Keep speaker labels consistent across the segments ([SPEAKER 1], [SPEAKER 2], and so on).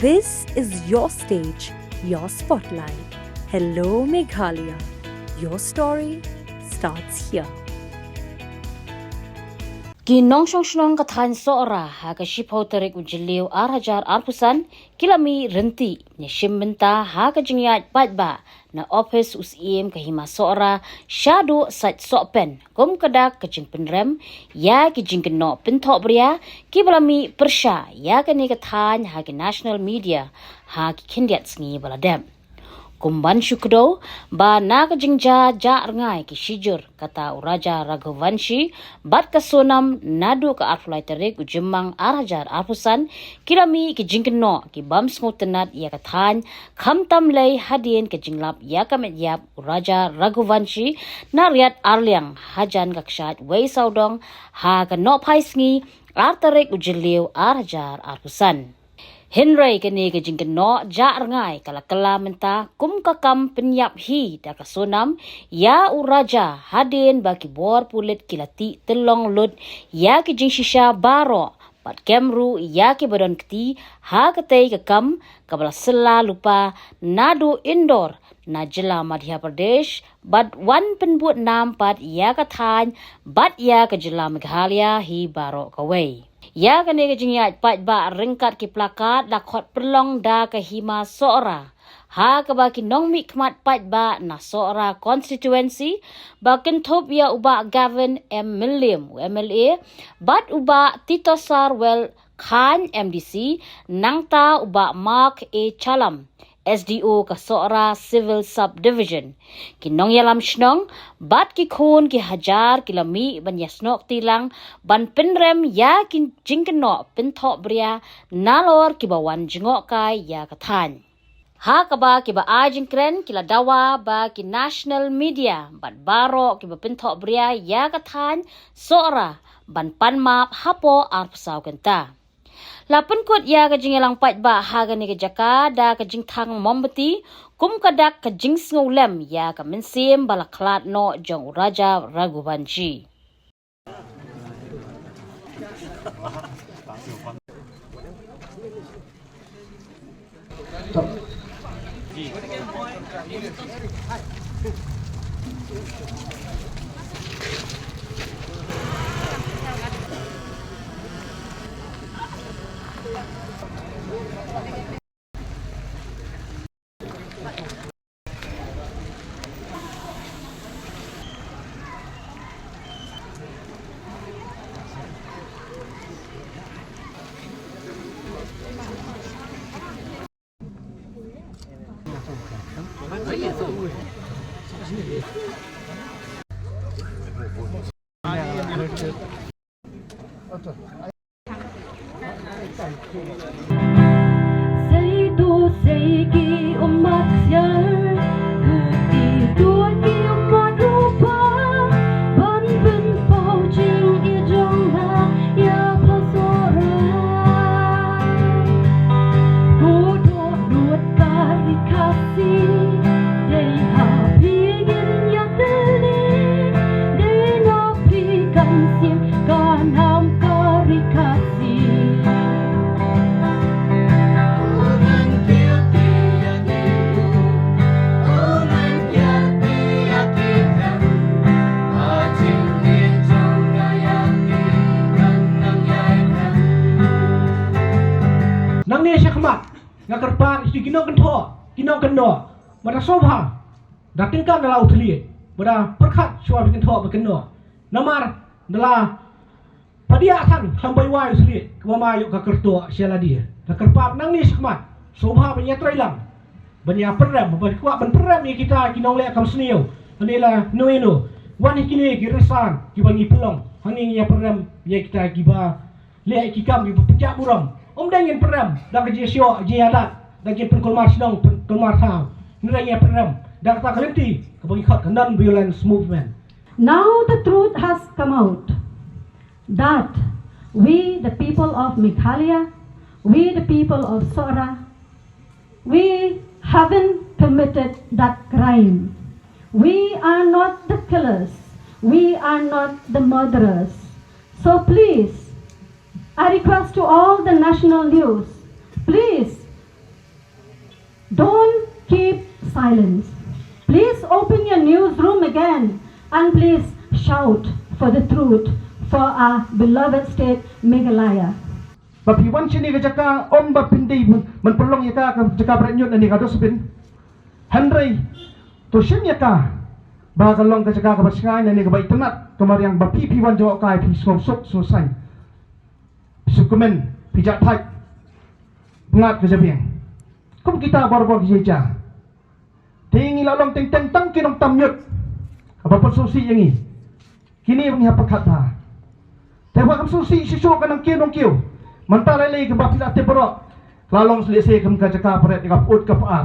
[SPEAKER 1] This is your stage, your spotlight. Hello, Meghalaya. Your story starts here.
[SPEAKER 2] Ginong song kathan soora haga shipho tarik ujiliw arhajar arpusan kilami renti ni shimmenta haga jingyat patba na office usiem kahima soora shadu sat sopen gom kadak kajing penrem ya kijing keno pintok bria kibalami persha ya kani kathan haga national media haga kindiat sngi baladem Kumban syukdo ba nakajingja ja rengai ki shijur kata Uraja Raghuvanshi bat kasonam nadu ka arfulai tarik ujemang arhajar arpusan kirami ki jingkeno ki bam sngotenat ya kathan khamtam lei hadien ke jinglap ya kamet yap Uraja Raghuvanshi nariat arliang hajan kakshat wei saudong ha ka no phaisngi artarik ujeliu arhajar arpusan Henry kini ke jingkeno ja rengai kala menta kum kakam penyap hi da kasonam ya Uraja hadin bagi bor pulit kilati telong lud ya ki jing shisha baro pat kemru ya ki badon keti ha katei kakam kabala sela lupa nadu indoor na jila Madhya Pradesh bad wan penbuat nam pat ya kathan bat ya ke jila Meghalaya hi baro kawai ya kane ke jingyat pat ba ringkat ki plakat dakhot perlong da ke hima soora ha ka ba ki nong mi khmat pat ba na soora constituency ba kentop ya uba Gavin M Milliam MLA bat uba Tito Sarwell Khan MDC nangta uba Mark A Chalam SDO ka soora civil subdivision kinong yalam shnong bat ki khun ki hajar kilami ban yasnok tilang ban penrem ya kin jingkeno pinthok bria nalor ki bawan jingok kai ya kathan ha ka ba ki ba ajingkren kila dawa ba ki national media bat baro ki ba pinthok bria ya kathan soora ban panmap hapo arpsau kenta Lapan kot ya kajing elang pat ba haga ni kajaka da kajing thang mombati kum kadak kajing sngolem ya ka mensim balaklat no jong Uraja Raghuvanshi.
[SPEAKER 3] Say do say ki umat yar Duti dua ki umat rupa Ban ben pau jing i jong na ya pasora Bodoh duat kari kasih Day happy gin ya teli Day napi kan sim kan ham kari kasih
[SPEAKER 4] Nang ni syakmat ngakarpan isti kinong keno mada sobha datingkan dalau thli mada perkhat shwa bikin tho bakeno namar dala padia san sampai wai thli kama yuk ka kerto siala dia ngakarpan nang ni syakmat sobha banya trailang banya perram bakwa ban perram ni kita kinong le kam sniu anila noino wan kini kiresan kibangi pelong hanging ya perram ya kita kiba le kikam kiba pejak buram Om dangin peram dak je sio je adat dak je penkulmar sedang penkulmar tau niranya peram dak tak kelenti kebagi khot non violence movement.
[SPEAKER 3] Now the truth has come out that we the people of Meghalaya, we the people of Soora, we haven't committed that crime. We are not the killers. We are not the murderers. So please, I request to all the national news, please silence. Please open your newsroom again and please shout for the truth for our beloved state Meghalaya.
[SPEAKER 4] Bapiwan sini ke jaka om bapindi menpelong yaka ke jaka bernyut ni ka dosbin. Henry to sim yaka ba kalong ke jaka ke bersengai ni ke baik tenat kemar yang bapiwan jawab kai pi sok susai. Sukumen pijak thai. Pengat ke jabiang. Kum kita baru-baru jeja. Tingi lalong teng tang kinong tamyut. Apa pun susi yang ini. Kini mengiap kata. Tapi kam susi sisu kanang kinong kiu. Mentara lagi ke bapila te berok. Lalong selesai kem ka jaka peret ka ut ka paar.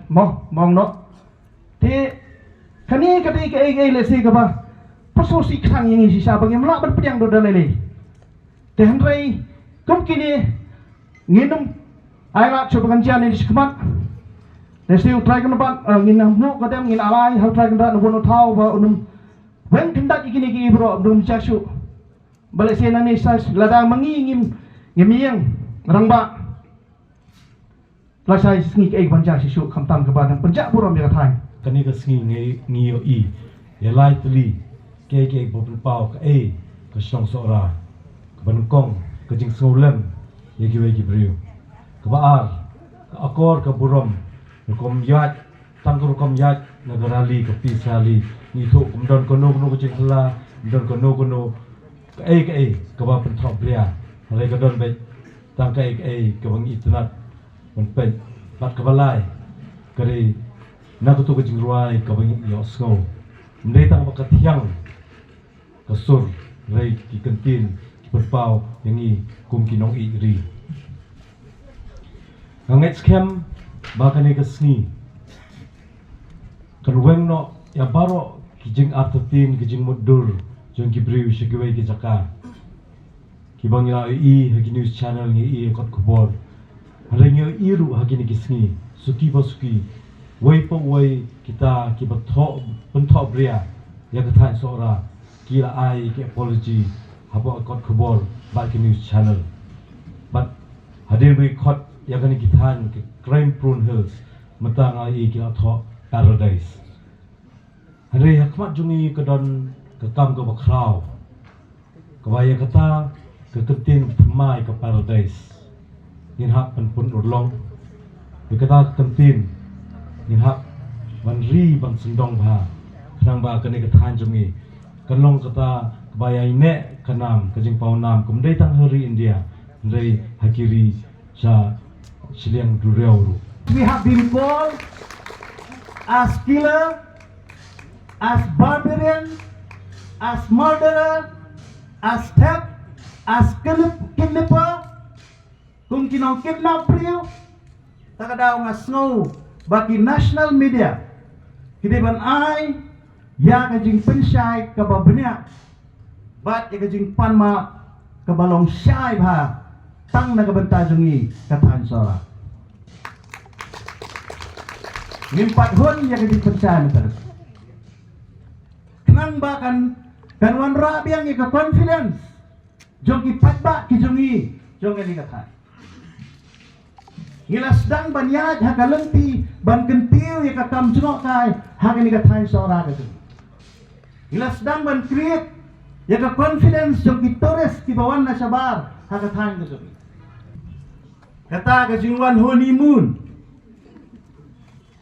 [SPEAKER 4] Mong no. Ti kani kati ke ai lesi ke ba. Pasusi khang yang ini sisa bagi melak berpediang do dalai. Te Henry kum kini nginum ayat coba kancian ini sekemat. Nasi utrai kan dapat nginam mu kadang ngin alai hal utrai kan dapat nubuh tahu bahwa unum wen kendak ikini kini bro belum casu. Balik sena ni sas ladang mengingim ngemiang rangba. Lasai sengi ke banjar sisu kamtam kebadan penjak buram dia katai.
[SPEAKER 5] Kani ke sengi ngiyo i ya lai tuli ke bopel pau ke ke song sora ke banukong ke jing solem ya giwe gibriu ke baar ke akor ke buram kom yat tangkur kom yat nagarali ke pisali ni tu komdon kono ke jing hela don kono ke ba pentop bria hale ke don be tang ke bang itnat men pe pat ke balai kari nak tu ke jing ruai ke bang yosgo ndai tang bakat hiang ke sur rei ki kentin berpau yang ni kum kinong iri nganget skem bahkan ke sni kan weng no ya baro kijing artatin kijing mudur jong gibriu shigwe ki jaka ki bangila hagi news channel ni kot khobor halenyo iru hagi ni kisni suki basuki wei po wei kita ki batho bentho bria ya kathan sora kila ai ki apology habo kot khobor ba ki news channel but hadir we kot ya gani kithan ke crime prone hills matang ai ki tho paradise hare hakmat jungi kedon ke kam ke bakrau ke baya kata ke kentin mai ke paradise nin hak pun urlong ke kata kentin nin hak ban ri ban sendong ba nang ba kene kethan jungi kanlong kata baya ine kanam kajing paunam kumdai tang hari India ndai hakiri sa siliang dureuru.
[SPEAKER 6] We have been called as killer, as barbarian, as murderer, as theft, as kidnapper, kung kinong kidnap priyo, takadaw nga snow baki national media, kidiban ay ya kajing pensyay kababnya, bat ya kajing panma kabalong syay ba tang nagabantajungi katahan sora. Ngimpat hun ya kajing pensyay terus. Kenang bakan kanwan rabiang ya ka confidence, jong ipatba kijungi jong ini katahan. Ngilasdang banyad hakalenti ban kentil ya kakam jengok kai hak ini katahan sora kajung. Ngilasdang ban create ya ka confidence jong kitores kibawan na sabar hakatahan kajung. Kata kajingwan honeymoon.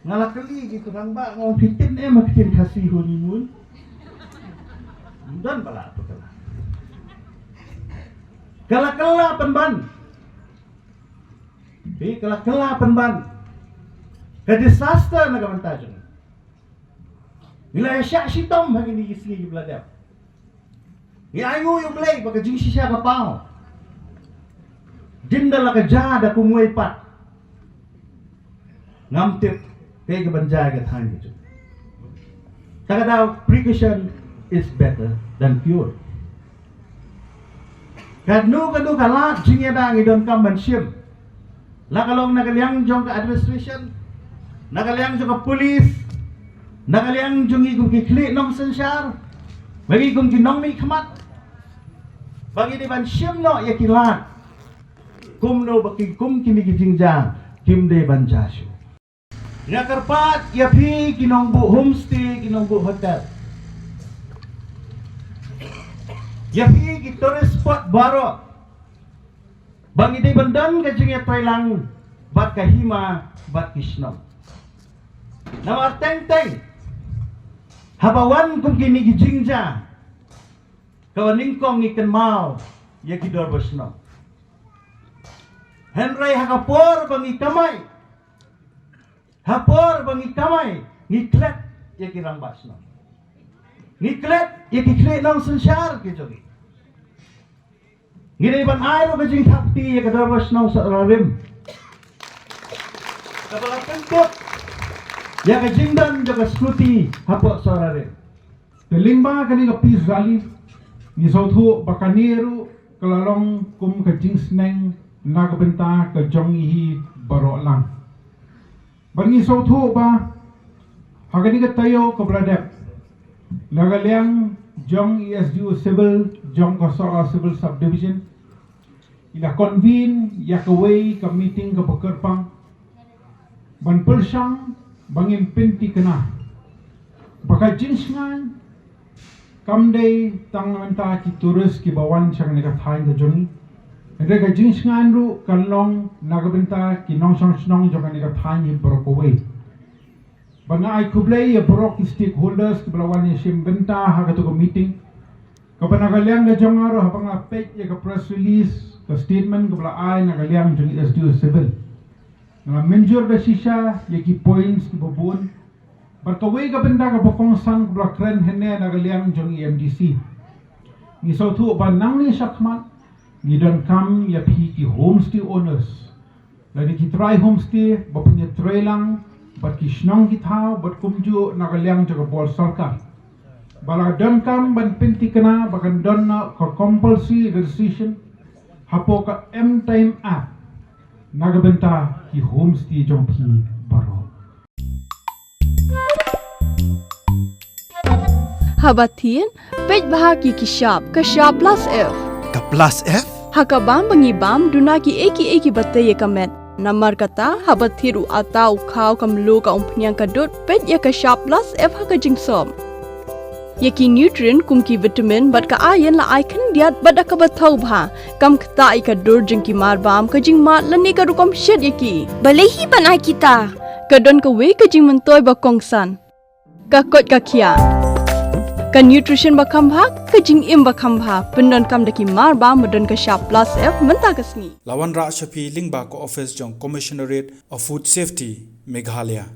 [SPEAKER 6] Ngalakali gitu nang ba ngau fitin makin kasih honeymoon. Dan bala tu kala penban. Kala penban. Ke disaster nagabantajung. Nila syak sitom hagi ni gisli belada. Ya ayu yu blay baka jing sisya ka pao. Dindala ka jada kumway pat. Ngamtip kay gabanjay ka than gitu. Takadaw precaution is better than cure. Kadnu kalat jing yada ngidon kamban sim. Nakalong nagaliang jong ka administration, nagaliang jong ka police, nagaliang jong igong kikli nong sensyar, bagi igong ginong mi kamat, bagi di ban sim no yakilat, kumno baki kum kini kijingja, kim de ban jasyo. Nga karpat yapi kinongbu homestay, kinongbu hotel. Yapi ki tourist spot baro. Bang ide bandan ka jingya Thailand bat kahima bat kisno. Nama teng habawan kum kini ki jingja. Kawaningkong ikan mau ya ki dorbosno. Henry hakapor bangi kamay. Hapor bangi kamay ngiklet ya ki rambasno. Ngiklet ya ki klet nang sensyar ki jogi. Ngiri ban airo ka jing thapti ya ka dorbosno sa rarim. Kapala kentut ya ka jingdan ya ka skuti hapok sa rarim.
[SPEAKER 7] Kelimba kani ka pis rally ni sauthu bakaniru kelalong kum ka jingsneng nagbenta ka jongihi baro lang. Bangi sauthu ba hagani ka tayo ka bradep nagaliang jong ESDU civil jong Kosora civil subdivision ila convene yakaway ka meeting ka pakerpang ban persang bangin pinti kana baka jingsngan kamday tang menta ki turis ki bawan sang nega thain ka joni ende ka jings ngan ru kanlong nagabenta ki nong sang snong joka nega thain hi brokoway banga ai kublay ya brok stakeholders ki bawan ni simbenta ha ka to meeting ka panagalyang ga jongaro ha panga page ya ka press release ka statement ka bala ai nagalyang joni SDU civil na menjur da sisa ya ki points ki babun Berkawai ka benda ka bokong sang blakren hene nagaliang jong EMDC. Ni sautu banang ni sakmat ni don kam ya pi ki homestay owners. Lagi ki try homestay bapunya try lang bat ki snong ki thau bat kumju nagaliang jaga bol sarkar. Bala don kam ban pinti kana bakan don na ka compulsory registration hapo ka M time app nagabenta ki homestay jong pi baro.
[SPEAKER 8] Habatin, pej bahagi kishap, kashap plus F.
[SPEAKER 9] Ka plus F?
[SPEAKER 8] Hakabam bangibam duna ki eki batay kamet. Namar kata habathiru atau kau kamlu ka umpnyang kadut pej ya kashap plus F haka jingsom. Yaki nutrient kum ki vitamin bat ka ayan la icon diat bat ka bathau bha kam kta ika dur jing ki marbam ka jing mat lani ka rukom shed yaki.
[SPEAKER 10] Balehi banai kita.
[SPEAKER 8] Kadon ka we ka jing mentoy ba kongsan. Ka kot ka kia. Ka nutrition bakam bha ka jing im bakam bha pendon kam daki marba modon ka sharp plus F menta kasni
[SPEAKER 9] Lawan Ra Shafi Lingba ko office jong Commissionerate of Food Safety Meghalaya.